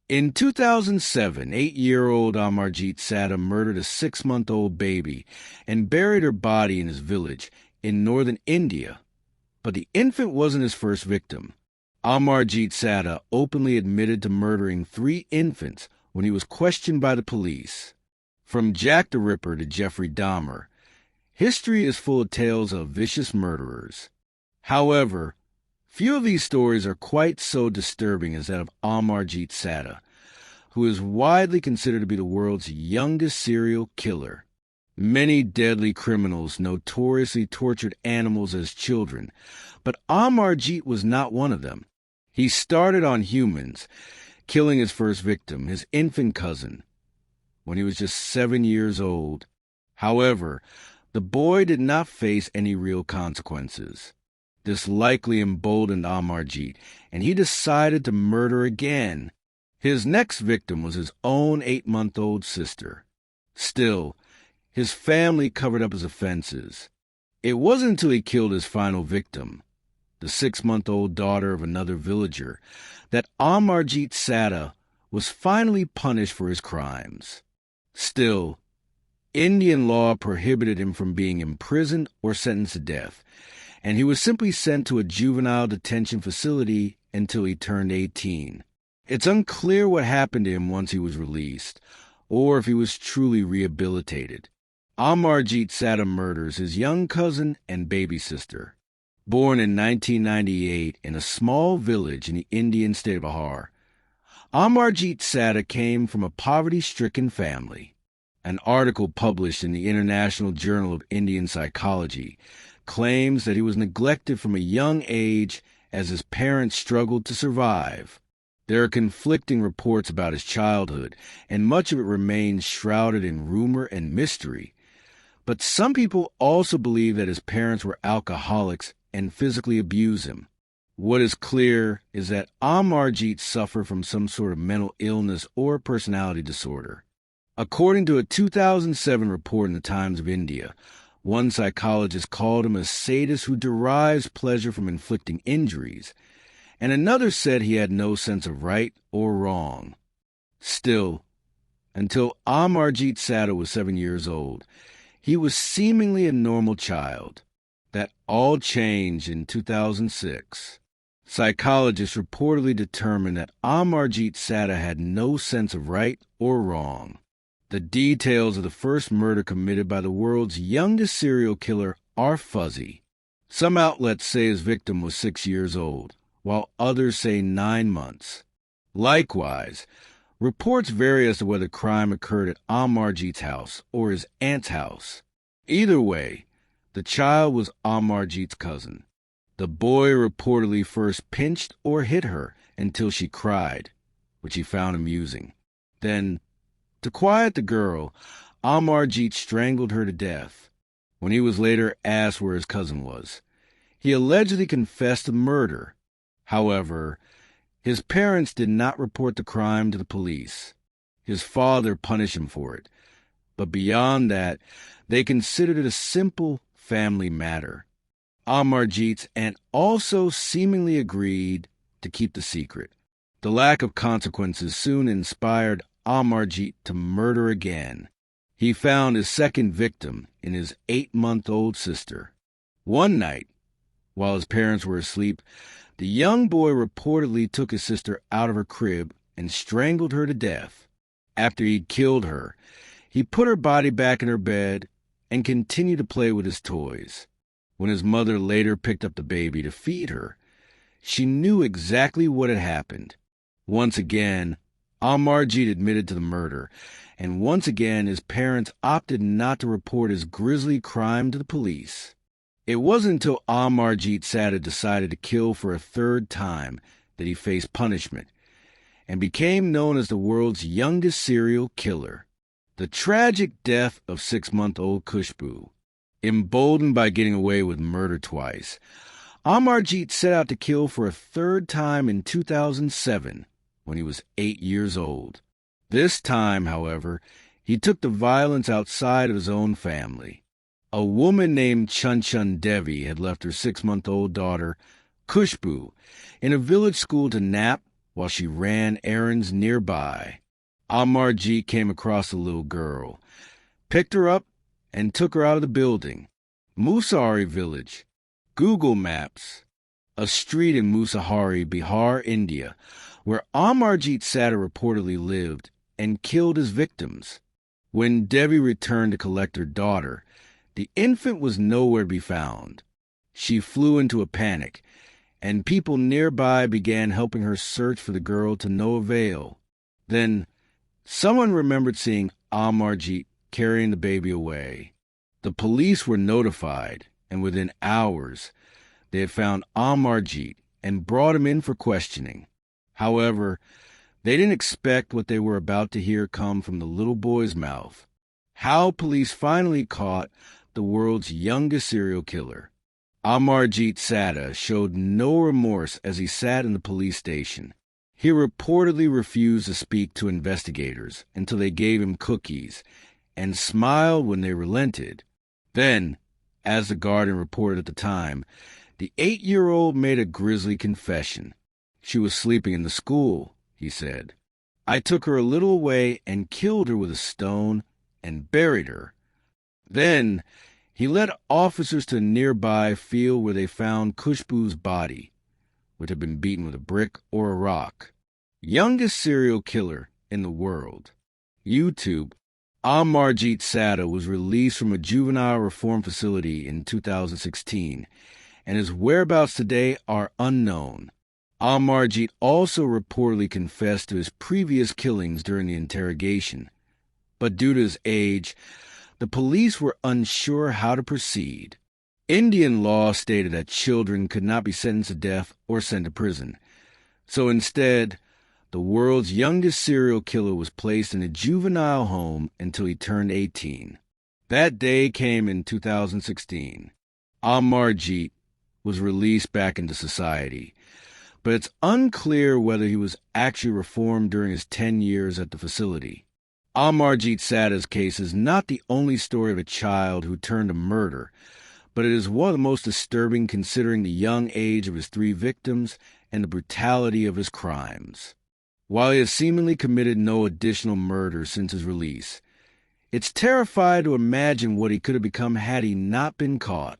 In 2007, 8-year-old Amarjeet Sada murdered a 6-month-old baby and buried her body in his village in northern India. But the infant wasn't his first victim. Amarjeet Sada openly admitted to murdering 3 infants when he was questioned by the police. From Jack the Ripper to Jeffrey Dahmer, history is full of tales of vicious murderers. However, few of these stories are quite so disturbing as that of Amarjeet Sada, who is widely considered to be the world's youngest serial killer. Many deadly criminals notoriously tortured animals as children, but Amarjeet was not one of them. He started on humans, killing his first victim, his infant cousin, when he was just 7 years old. However, the boy did not face any real consequences. This likely emboldened Amarjeet, and he decided to murder again. His next victim was his own 8-month-old sister. Still, his family covered up his offenses. It wasn't until he killed his final victim, the 6-month-old daughter of another villager, that Amarjeet Sada was finally punished for his crimes. Still, Indian law prohibited him from being imprisoned or sentenced to death, and he was simply sent to a juvenile detention facility until he turned 18. It's unclear what happened to him once he was released, or if he was truly rehabilitated. Amarjeet Sada murders his young cousin and baby sister. Born in 1998 in a small village in the Indian state of Bihar, Amarjeet Sada came from a poverty-stricken family. An article published in the International Journal of Indian Psychology claims that he was neglected from a young age as his parents struggled to survive. There are conflicting reports about his childhood, and much of it remains shrouded in rumor and mystery. But some people also believe that his parents were alcoholics and physically abused him. What is clear is that Amarjeet suffered from some sort of mental illness or personality disorder. According to a 2007 report in the Times of India, one psychologist called him a sadist who derives pleasure from inflicting injuries, and another said he had no sense of right or wrong. Still, until Amarjeet Sada was 7 years old, he was seemingly a normal child. That all changed in 2006. Psychologists reportedly determined that Amarjeet Sada had no sense of right or wrong. The details of the first murder committed by the world's youngest serial killer are fuzzy. Some outlets say his victim was 6 years old, while others say 9 months. Likewise, reports vary as to whether crime occurred at Amarjeet's house or his aunt's house. Either way, the child was Amarjeet's cousin. The boy reportedly first pinched or hit her until she cried, which he found amusing. Then, to quiet the girl, Amarjeet strangled her to death. When he was later asked where his cousin was, he allegedly confessed to murder. However, his parents did not report the crime to the police. His father punished him for it. But beyond that, they considered it a simple family matter. Amarjeet's aunt also seemingly agreed to keep the secret. The lack of consequences soon inspired Amarjeet to murder again. He found his second victim in his 8-month-old sister. One night, while his parents were asleep, the young boy reportedly took his sister out of her crib and strangled her to death. After he'd killed her, he put her body back in her bed and continued to play with his toys. When his mother later picked up the baby to feed her, she knew exactly what had happened. Once again, Amarjeet admitted to the murder, and once again his parents opted not to report his grisly crime to the police. It wasn't until Amarjeet Sada decided to kill for a third time that he faced punishment, and became known as the world's youngest serial killer. The tragic death of 6-month-old Khushbu. Emboldened by getting away with murder twice, Amarjeet set out to kill for a third time in 2007, when he was 8 years old. This time, however, he took the violence outside of his own family. A woman named Chun Devi had left her 6-month-old daughter, Khushbu, in a village school to nap while she ran errands nearby. Amarjeet came across the little girl, picked her up, and took her out of the building. Musahari village. Google Maps. A street in Musahari, Bihar, India, where Amarjeet Sada reportedly lived and killed his victims. When Devi returned to collect her daughter, the infant was nowhere to be found. She flew into a panic, and people nearby began helping her search for the girl to no avail. Then, someone remembered seeing Amarjeet carrying the baby away. The police were notified, and within hours, they had found Amarjeet and brought him in for questioning. However, they didn't expect what they were about to hear come from the little boy's mouth. How police finally caught the world's youngest serial killer. Amarjeet Sada showed no remorse as he sat in the police station. He reportedly refused to speak to investigators until they gave him cookies, and smiled when they relented. Then, as the Guardian reported at the time, the 8-year-old made a grisly confession. She was sleeping in the school, he said. I took her a little way and killed her with a stone and buried her. Then he led officers to a nearby field where they found Khushbu's body, which had been beaten with a brick or a rock. Youngest serial killer in the world. YouTube. Amarjeet Sada was released from a juvenile reform facility in 2016, and his whereabouts today are unknown. Amarjeet also reportedly confessed to his previous killings during the interrogation, but due to his age, the police were unsure how to proceed. Indian law stated that children could not be sentenced to death or sent to prison, so instead, the world's youngest serial killer was placed in a juvenile home until he turned 18. That day came in 2016. Amarjeet was released back into society, but it's unclear whether he was actually reformed during his 10 years at the facility. Amarjeet Sada's case is not the only story of a child who turned to murder, but it is one of the most disturbing considering the young age of his 3 victims and the brutality of his crimes. While he has seemingly committed no additional murders since his release, it's terrifying to imagine what he could have become had he not been caught.